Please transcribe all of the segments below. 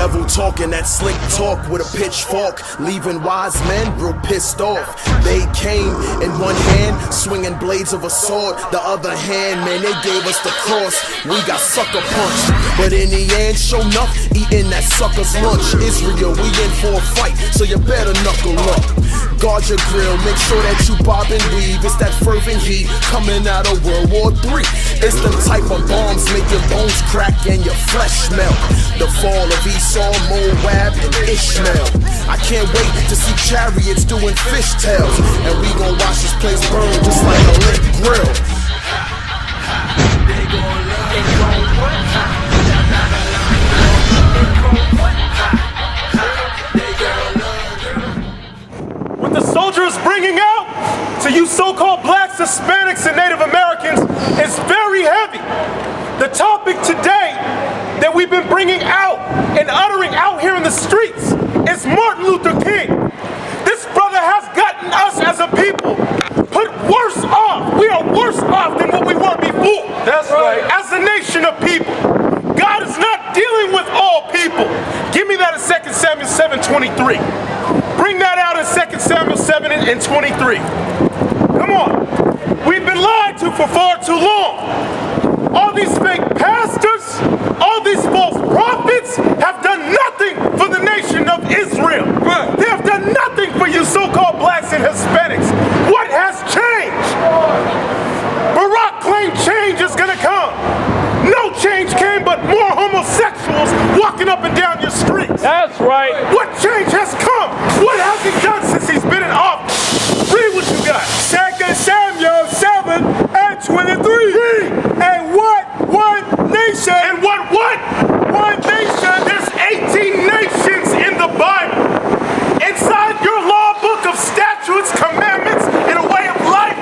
devil talking that slick talk with a pitchfork, leaving wise men real pissed off. They came in one hand, swinging blades of a sword. The other hand, man, they gave us the cross. We got sucker punched, but in the end, show enough, eating that sucker's lunch. Israel, we in for a fight, so you better knuckle up. Guard your grill, make sure that you bob and weave. It's that fervent heat coming out of World War III. It's the type of bombs make your bones crack and your flesh melt. The fall of Esau, Moab, and Ishmael. I can't wait to see chariots doing fishtails, and we gon' watch this place burn just like a lit grill. What the soldier is bringing out to you so-called blacks, Hispanics, and Native Americans is very heavy. The topic today that we've been bringing out and uttering out here in the streets is Martin Luther King. This brother has gotten us as a people put worse off. We are worse off than what we were before. That's right. As a nation of people. God is not dealing with all people. Give me that in 2 Samuel 7:23. Bring that out in 2 Samuel 7 and 23. Come on. We've been lied to for far too long. All these fake pastors, all these false prophets have done nothing for the nation of Israel. They have done nothing for you so-called blacks and Hispanics. What has changed? Barack claimed change is gonna come. No change came, but more homosexuals walking up and down your streets. That's right. What change has come? What has he done since he's been in office? Read what you got. 2 Samuel 7 and 23. Read. And what one nation? And what? One nation. There's 18 nations in the Bible. Inside your law book of statutes, commandments, and a way of life,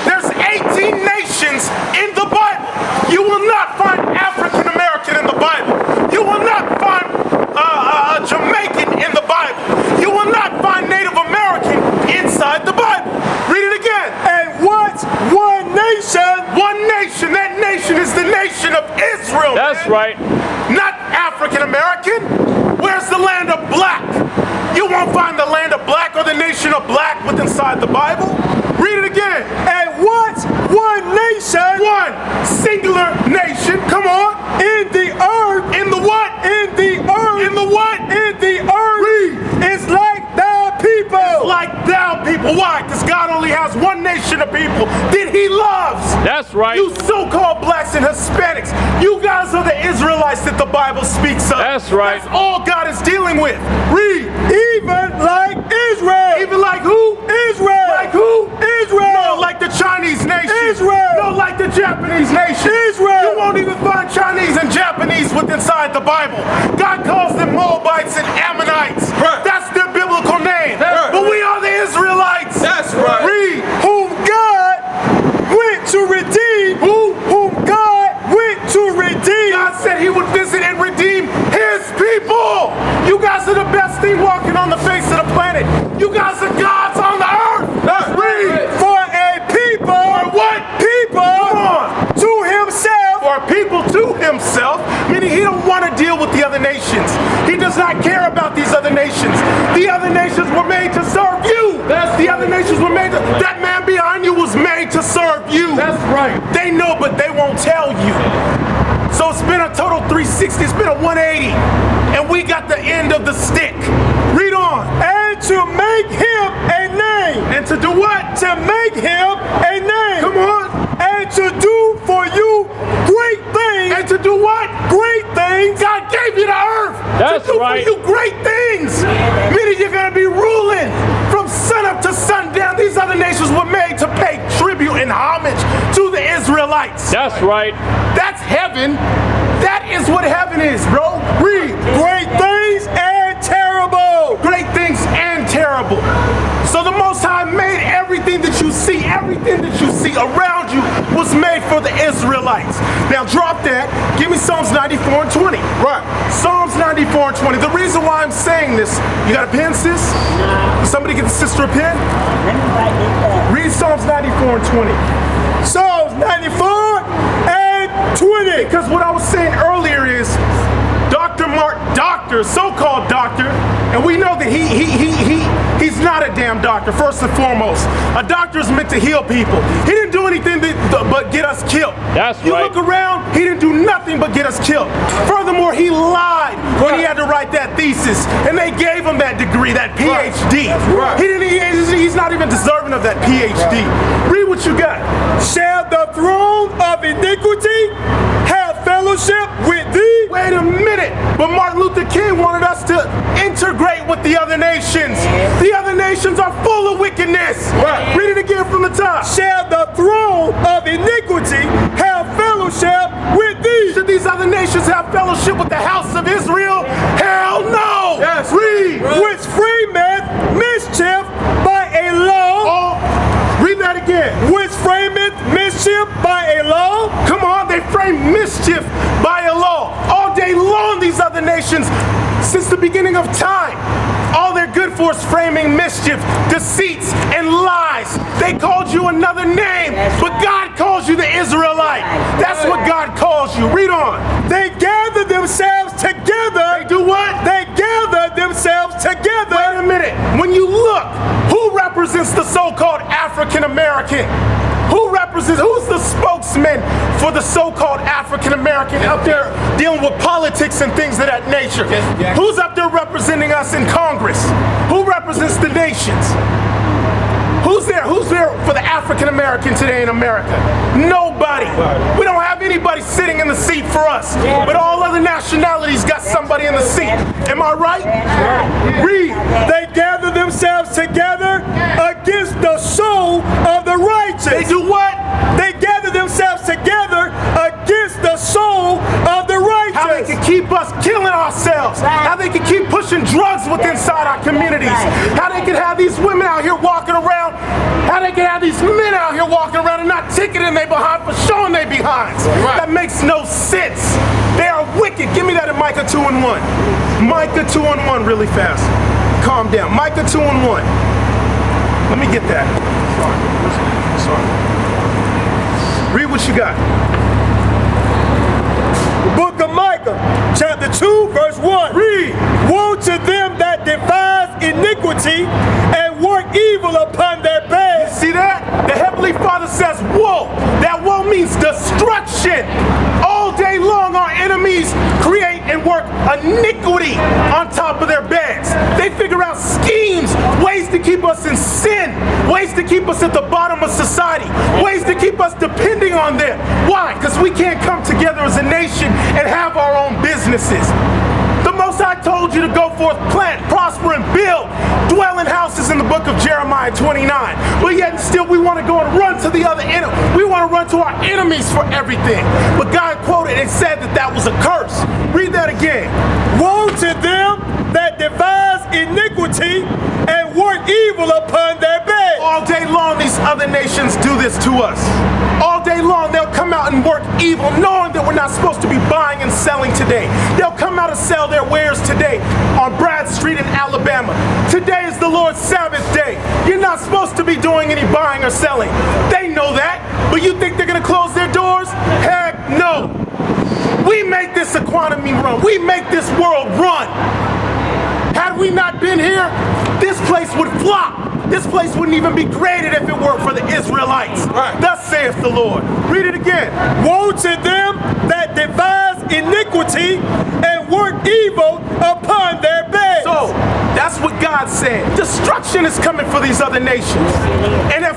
there's 18 nations in the Bible. You will not find African American in the Bible. You will not find Jamaican in the Bible. You will not find Native American inside the Bible. Read it again. And what's one nation? One nation. That nation is the nation of Israel. That's man. right. Not African American. Where's the land of black? You won't find the land of black or the nation of black within inside the Bible. Read it again. And what's one nation? One singular nation. Come on. In the earth. In the what? In the earth. In the what? In the earth. Read. It's like thou people. It's like thou people. Why? Because God only has one nation of people that he loves. That's right. You so-called blacks and Hispanics, you guys are the Israelites that the Bible speaks of. That's right. That's all God is dealing with. Read. Even like Israel. Even like who? Israel. Like who? Israel. No, like the Chinese nation. Israel. No, like the Japanese nation. Israel. You won't even find Chinese and Japanese inside the Bible. God calls them Moabites and Ammonites. Right. That's their biblical name. Right. But we are the Israelites. That's right. Read. Whom God went to redeem. Whom God went to redeem. God said he would visit and redeem his people. You guys are the best thing walking on the face of the planet. You guys are gods on the earth. Read. For a people. For what? People. Come on. To himself. For people to himself, meaning he don't want to deal with the other nations. He does not care about these other nations. The other nations were made to serve you. The other nations were made to, that man behind you was made to serve you. That's right. They know, but they won't tell you. So it's been a total 360, it's been a 180. And we got the end of the stick. Read on. And to make him a name. And to do what? To make him a name. Come on. And to do for you great things. And to do what? Great things. God gave you the earth. That's to do right. for you great things. Meaning you're going to be ruling from sun up to sundown. These other nations were made to pay tribute and homage to the Israelites. That's right. That's heaven. That is what heaven is, bro. Read. Great things and terrible. Great things and terrible. So the Most High made everything that you see around you was made for the Israelites. Now drop that. Give me Psalms 94 and 20. Right. Psalms 94 and 20. The reason why I'm saying this, you got a pen, sis? Somebody get the sister a pen? Read Psalms 94 and 20. Psalms 94 and 20. Because what I was saying earlier is Dr. doctor, so-called doctor, and we know that he's not a damn doctor, first and foremost. A doctor is meant to heal people. He didn't do anything but get us killed. That's you right. look around, he didn't do nothing but get us killed. Furthermore, he lied when he had to write that thesis, and they gave him that degree, that PhD. Right. He's not even deserving of that PhD. Read what you got. Shall the throne of iniquity have fellowship with thee? Wait a minute, but Martin Luther King wanted us to integrate with the other nations. The other nations are full of wickedness. Right. Read it again from the top. Shall the throne of iniquity have fellowship with thee? Should these other nations have fellowship with the house of Israel? Hell no! Yes. Read! Which frameth mischief by a law. Read that again. Which frameth mischief by a law. Come on, they frame mischief by a law. All day long, these other nations, since the beginning of time, all they're good for is framing mischief, deceits, and lies. They called you another name, but God calls you the Israelite. That's what God calls you. Read on. They gather themselves together. They do what? They gather themselves together. Wait a minute. When you look, who represents the so-called African American? Who's the spokesman for the so-called African American up there dealing with politics and things of that nature? Who's up there representing us in Congress? Who represents the nations? Who's there for the African American today in America? Nobody. We don't have anybody sitting in the seat for us. But all other nationalities got somebody in the seat. Am I right? Read. They gather themselves together against the soul of the righteous. They do what? They gather themselves together against the soul of the righteous. How they can keep us killing ourselves. How they can keep pushing drugs within inside our communities. How they can have these women out here walking around. How they can have these men out here walking around and not ticketing they behind for showing they behinds. That makes no sense. They are wicked. Give me that in Micah 2:1. Micah 2:1 really fast. Calm down. Micah 2:1. Let me get that. Sorry. Read what you got. Book of Micah, chapter 2, verse 1. Read. Woe to them that devise iniquity and work evil upon their beds. See that? The Heavenly Father says woe. That woe means destruction. All day long our enemies create and work iniquity on top of their beds. They figure out schemes, ways to keep us in sin, ways to keep us at the bottom of society, ways to keep us depending on them. Why? Because we can't come together as a nation and have our own businesses. The Most High told you to go forth, plant, prosper, and build, dwell in houses in the book of Jeremiah 29. But yet and still we want to go and run to the other enemy. We want to run to our enemies for everything. But God quoted and said that that was a curse. Read that again. Woe to them that devise iniquity and work evil upon their beds. All day long these other nations do this to us. All day long they'll come out and work evil knowing that we're not supposed to be buying and selling today. They'll come out and sell their wares today on Brad Street in Alabama. Today is the Lord's Sabbath day. You're not supposed to be doing any buying or selling. They know that, but you think they're going to close their doors? Heck no. We make this economy run. We make this world run. Had we not been here, this place would flop. This place wouldn't even be created if it weren't for the Israelites. Thus saith the Lord. Read it again. Woe to them that devise iniquity and work evil upon their beds. So, that's what God said. Destruction is coming for these other nations. And if